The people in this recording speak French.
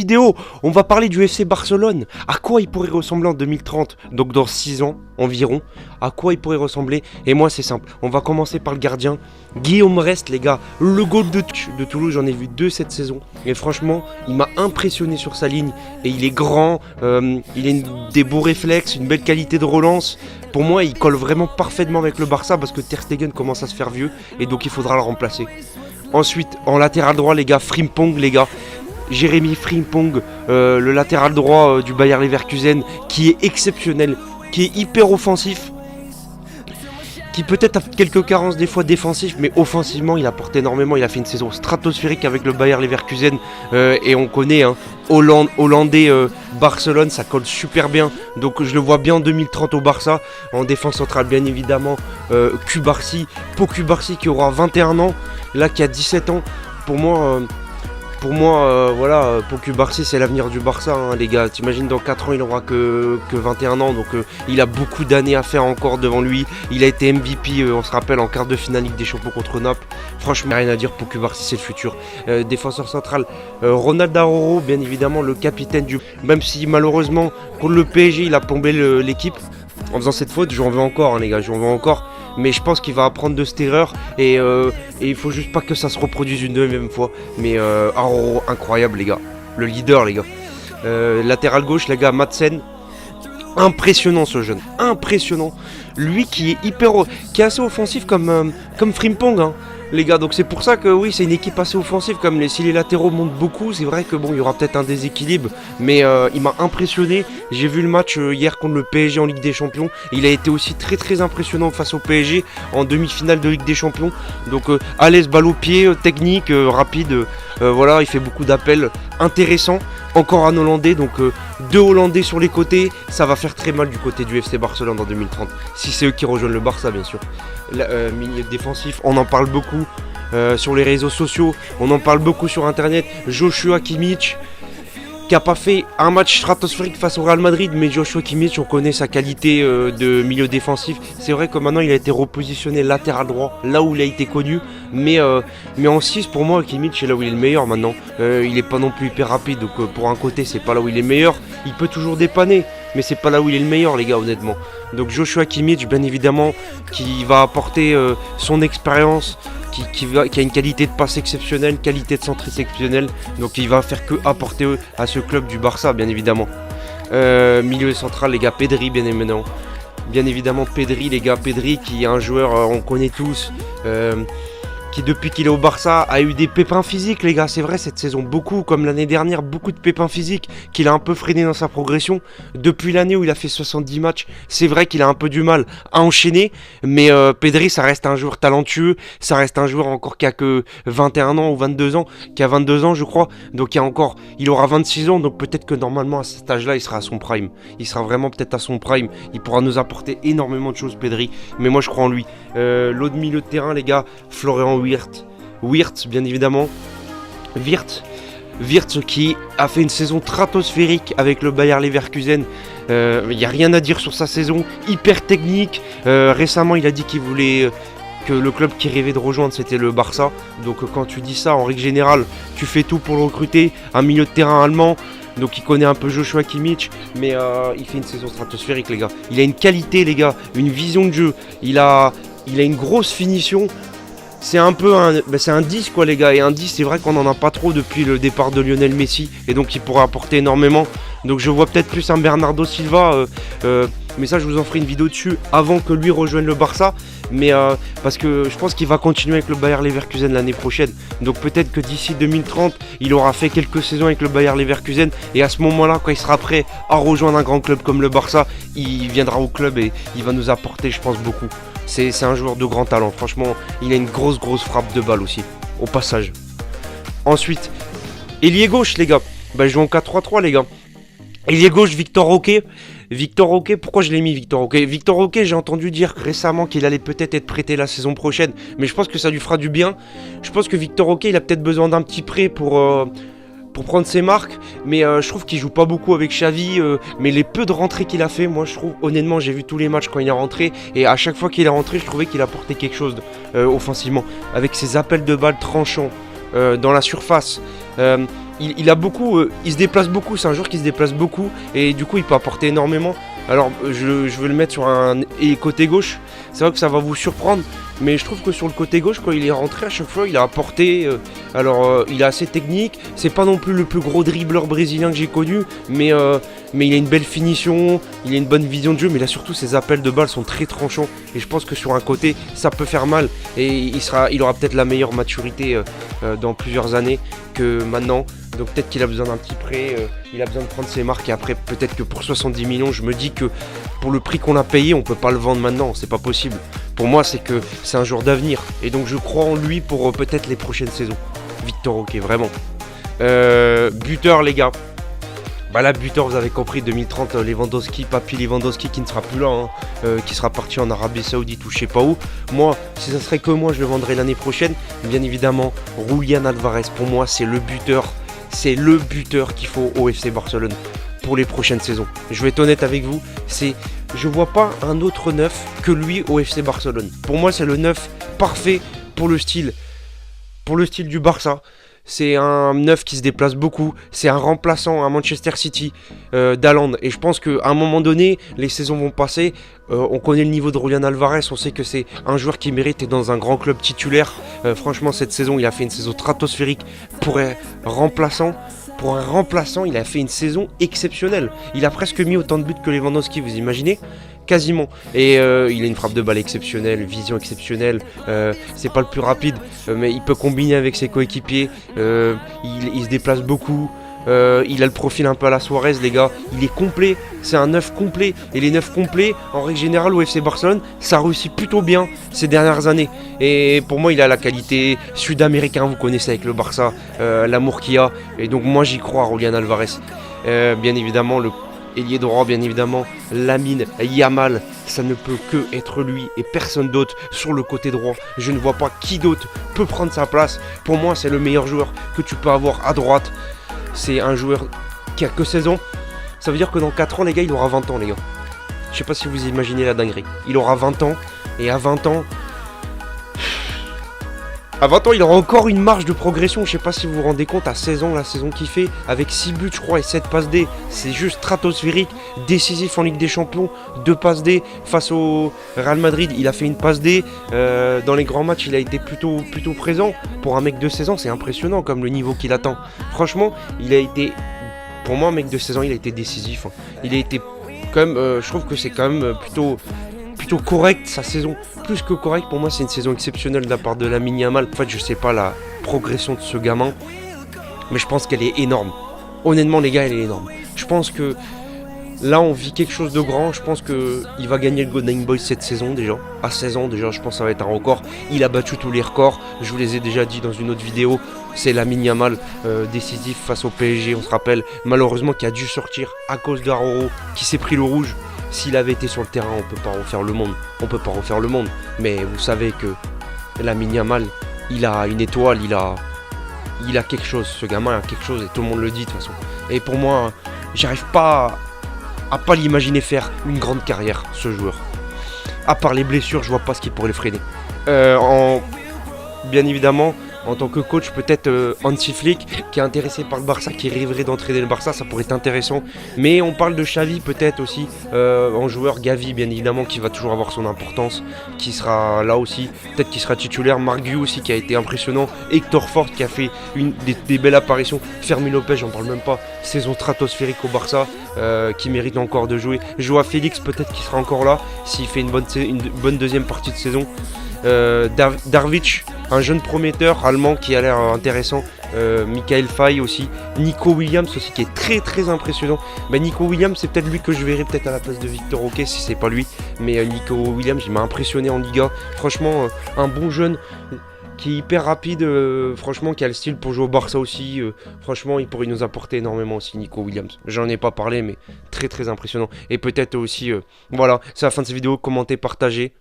Vidéo, on va parler du FC Barcelone. À quoi il pourrait ressembler en 2030, donc dans 6 ans environ. À quoi il pourrait ressembler. Et moi c'est simple, on va commencer par le gardien Guillaume Rest, les gars. Le goal de Toulouse, j'en ai vu 2 cette saison. Et franchement, il m'a impressionné sur sa ligne. Et il est grand, il a des beaux réflexes, une belle qualité de relance. Pour moi, il colle vraiment parfaitement avec le Barça parce que Ter Stegen commence à se faire vieux. Et donc il faudra le remplacer. Ensuite, en latéral droit, les gars, Frimpong, les gars. Jérémy Frimpong, le latéral droit du Bayer Leverkusen, qui est exceptionnel, qui est hyper offensif, qui peut-être a quelques carences des fois défensifs, mais offensivement il apporte énormément. Il a fait une saison stratosphérique avec le Bayer Leverkusen, et on connaît Hollandais, Barcelone, ça colle super bien. Donc je le vois bien en 2030 au Barça. En défense centrale bien évidemment, Cubarsí, Pau Cubarsí qui aura 21 ans, là qui a 17 ans. Pour moi, voilà, Pau Cubarsí c'est l'avenir du Barça, hein, les gars. T'imagines dans 4 ans il aura que 21 ans, donc il a beaucoup d'années à faire encore devant lui. Il a été MVP, on se rappelle, en quart de finale Ligue des Champions contre Naples. Franchement, rien à dire, Pau Cubarsí c'est le futur. Défenseur central, Ronald Araujo, bien évidemment le capitaine du... Même si malheureusement contre le PSG il a plombé l'équipe en faisant cette faute, j'en veux encore, hein, les gars, j'en veux encore. Mais je pense qu'il va apprendre de cette erreur et il faut juste pas que ça se reproduise une deuxième fois. Mais Araujo, incroyable les gars, le leader les gars. Latéral gauche les gars, Madsen, impressionnant ce jeune, impressionnant. Lui qui est assez offensif comme Frimpong, hein, les gars. Donc c'est pour ça que oui, c'est une équipe assez offensive. Si les latéraux montent beaucoup, c'est vrai que bon, il y aura peut-être un déséquilibre, mais il m'a impressionné. J'ai vu le match hier contre le PSG en Ligue des Champions. Il a été aussi très très impressionnant face au PSG en demi-finale de Ligue des Champions. Donc à l'aise, balle au pied, technique, rapide. Voilà, il fait beaucoup d'appels intéressants. Encore un Hollandais, donc 2 Hollandais sur les côtés, ça va faire très mal du côté du FC Barcelone en 2030. Si c'est eux qui rejoignent le Barça, bien sûr. Milieu défensif, on en parle beaucoup sur les réseaux sociaux, on en parle beaucoup sur internet. Joshua Kimmich, qui n'a pas fait un match stratosphérique face au Real Madrid, mais Joshua Kimmich, on connaît sa qualité de milieu défensif. C'est vrai que maintenant il a été repositionné latéral droit, là où il a été connu, mais en 6 pour moi Kimmich c'est là où il est le meilleur maintenant. Il est pas non plus hyper rapide, donc pour un côté c'est pas là où il est meilleur. Il peut toujours dépanner, mais c'est pas là où il est le meilleur les gars, honnêtement. Donc Joshua Kimmich bien évidemment, qui va apporter son expérience, qui a une qualité de passe exceptionnelle, qualité de centre exceptionnelle. Donc il va faire que apporter à ce club du Barça bien évidemment. Milieu central les gars, Pedri bien évidemment. Bien évidemment Pedri les gars, Pedri qui est un joueur, on connaît tous, qui depuis qu'il est au Barça a eu des pépins physiques les gars, c'est vrai cette saison, beaucoup comme l'année dernière, beaucoup de pépins physiques qu'il a un peu freiné dans sa progression. Depuis l'année où il a fait 70 matchs, c'est vrai qu'il a un peu du mal à enchaîner, mais Pedri ça reste un joueur talentueux, ça reste un joueur encore qui a que 21 ans ou 22 ans, qui a 22 ans je crois, donc il aura 26 ans, donc peut-être que normalement à cet âge là il sera à son prime, il sera vraiment peut-être à son prime, il pourra nous apporter énormément de choses Pedri, mais moi je crois en lui. L'autre milieu de terrain les gars, Florian Wirtz bien évidemment, Wirtz qui a fait une saison stratosphérique avec le Bayer Leverkusen. Il n'y a rien à dire sur sa saison, hyper technique. Récemment il a dit qu'il voulait que le club qu'il rêvait de rejoindre c'était le Barça. Donc quand tu dis ça en règle générale, tu fais tout pour le recruter, un milieu de terrain allemand. Donc il connaît un peu Joshua Kimmich, mais il fait une saison stratosphérique les gars. Il a une qualité les gars, une vision de jeu, il a une grosse finition. C'est un peu c'est un 10 quoi les gars, et un 10 c'est vrai qu'on en a pas trop depuis le départ de Lionel Messi, et donc il pourrait apporter énormément. Donc je vois peut-être plus un Bernardo Silva, mais ça je vous en ferai une vidéo dessus avant que lui rejoigne le Barça, mais parce que je pense qu'il va continuer avec le Bayer Leverkusen l'année prochaine. Donc peut-être que d'ici 2030 il aura fait quelques saisons avec le Bayer Leverkusen, et à ce moment-là quand il sera prêt à rejoindre un grand club comme le Barça, il viendra au club et il va nous apporter je pense beaucoup. C'est un joueur de grand talent, franchement, il a une grosse frappe de balle aussi, au passage. Ensuite, ailier gauche les gars, je joue en 4-3-3 les gars. Ailier gauche, Victor Roque. Victor Roque, pourquoi je l'ai mis Victor Roque? Victor Roque, j'ai entendu dire récemment qu'il allait peut-être être prêté la saison prochaine, mais je pense que ça lui fera du bien. Je pense que Victor Roque, il a peut-être besoin d'un petit prêt pour prendre ses marques, mais je trouve qu'il joue pas beaucoup avec Xavi, mais les peu de rentrées qu'il a fait, moi je trouve, honnêtement j'ai vu tous les matchs quand il est rentré, et à chaque fois qu'il est rentré je trouvais qu'il apportait quelque chose offensivement, avec ses appels de balles tranchants dans la surface, Il a beaucoup, il se déplace beaucoup, c'est un joueur qui se déplace beaucoup et du coup il peut apporter énormément. Alors je veux le mettre sur un côté gauche, c'est vrai que ça va vous surprendre, mais je trouve que sur le côté gauche, quand il est rentré à chaque fois, il a apporté, il est assez technique, c'est pas non plus le plus gros dribbleur brésilien que j'ai connu, mais il a une belle finition, il a une bonne vision de jeu, mais là surtout ses appels de balles sont très tranchants, et je pense que sur un côté, ça peut faire mal, et il aura peut-être la meilleure maturité dans plusieurs années que maintenant. Donc peut-être qu'il a besoin d'un petit prêt, il a besoin de prendre ses marques et après peut-être que pour 70 millions, je me dis que pour le prix qu'on a payé, on peut pas le vendre maintenant, c'est pas possible. Pour moi, c'est un joueur d'avenir et donc je crois en lui pour peut-être les prochaines saisons. Victor Roque, vraiment. Buteur les gars. Bah là, buteur, vous avez compris, 2030, Lewandowski, Papy Lewandowski qui ne sera plus là, hein, qui sera parti en Arabie Saoudite ou je sais pas où. Moi, si ça serait que moi, je le vendrais l'année prochaine. Bien évidemment, Julián Álvarez, pour moi, c'est le buteur. C'est le buteur qu'il faut au FC Barcelone pour les prochaines saisons. Je vais être honnête avec vous, je vois pas un autre neuf que lui au FC Barcelone. Pour moi, c'est le neuf parfait pour le style du Barça. C'est un neuf qui se déplace beaucoup. C'est un remplaçant à Manchester City d'Haaland. Et je pense qu'à un moment donné, les saisons vont passer. On connaît le niveau de Julián Álvarez. On sait que c'est un joueur qui mérite d'être dans un grand club titulaire. Franchement, cette saison, il a fait une saison stratosphérique pour un remplaçant. Pour un remplaçant, il a fait une saison exceptionnelle. Il a presque mis autant de buts que Lewandowski, vous imaginez ? Quasiment. Et il a une frappe de balle exceptionnelle, vision exceptionnelle. C'est pas le plus rapide, mais il peut combiner avec ses coéquipiers. Il se déplace beaucoup. Il a le profil un peu à la Suarez, les gars. Il est complet. C'est un neuf complet. Et les neufs complets, en règle générale, au FC Barcelone, ça réussit plutôt bien ces dernières années. Et pour moi, il a la qualité sud-américain, vous connaissez avec le Barça, l'amour qu'il a. Et donc, moi, j'y crois, Julián Álvarez. Bien évidemment, le ailier droit, bien évidemment, Lamine Yamal, ça ne peut que être lui et personne d'autre sur le côté droit. Je ne vois pas qui d'autre peut prendre sa place. Pour moi, c'est le meilleur joueur que tu peux avoir à droite. C'est un joueur qui a que 16 ans. Ça veut dire que dans 4 ans, les gars, il aura 20 ans, les gars. Je sais pas si vous imaginez la dinguerie. Il aura 20 ans, et à 20 ans... À 20 ans, il aura encore une marge de progression. Je sais pas si vous vous rendez compte, à 16 ans, la saison qu'il fait, avec 6 buts, je crois, et 7 passes D, c'est juste stratosphérique, décisif en Ligue des Champions, 2 passes D face au Real Madrid. Il a fait une passe D. Dans les grands matchs, il a été plutôt présent. Pour un mec de 16 ans, c'est impressionnant comme le niveau qu'il attend. Franchement, il a été... Pour moi, un mec de 16 ans, il a été décisif. Il a été quand même... je trouve que c'est quand même plutôt correct sa saison, plus que correct. Pour moi, c'est une saison exceptionnelle de la part de Lamine Yamal. En fait, je sais pas la progression de ce gamin, mais je pense qu'elle est énorme. Honnêtement, les gars, elle est énorme. Je pense que là, on vit quelque chose de grand. Je pense qu'il va gagner le Golden Boy cette saison déjà. À 16 ans déjà, je pense que ça va être un record. Il a battu tous les records. Je vous les ai déjà dit dans une autre vidéo. C'est Lamine Yamal décisif face au PSG, on se rappelle. Malheureusement, qui a dû sortir à cause d'Aroro, qui s'est pris le rouge. S'il avait été sur le terrain, on peut pas refaire le monde. On peut pas refaire le monde. Mais vous savez que Lamine Yamal, il a une étoile, il a quelque chose. Ce gamin a quelque chose et tout le monde le dit de toute façon. Et pour moi, j'arrive pas à pas l'imaginer faire une grande carrière, ce joueur. À part les blessures, je vois pas ce qui pourrait le freiner. Bien évidemment, en tant que coach, peut-être Hansi Flick, qui est intéressé par le Barça, qui rêverait d'entraîner le Barça, ça pourrait être intéressant. Mais on parle de Xavi peut-être aussi, en joueur. Gavi, bien évidemment, qui va toujours avoir son importance, qui sera là aussi, peut-être qu'il sera titulaire. Margu aussi, qui a été impressionnant. Hector Fort, qui a fait des belles apparitions. Fermi Lopez, j'en parle même pas, saison stratosphérique au Barça, qui mérite encore de jouer. Joao Félix, peut-être qu'il sera encore là, s'il fait une bonne deuxième partie de saison. Darvic, un jeune prometteur allemand qui a l'air intéressant. Michael Faye aussi. Nico Williams aussi, qui est très impressionnant. Nico Williams, c'est peut-être lui que je verrai peut-être à la place de Victor Roque si c'est pas lui. Mais Nico Williams, il m'a impressionné en Liga. Franchement, un bon jeune qui est hyper rapide, franchement, qui a le style pour jouer au Barça aussi. Franchement, il pourrait nous apporter énormément aussi, Nico Williams. J'en ai pas parlé, mais très impressionnant. Et peut-être aussi, voilà, c'est la fin de cette vidéo. Commentez, partagez.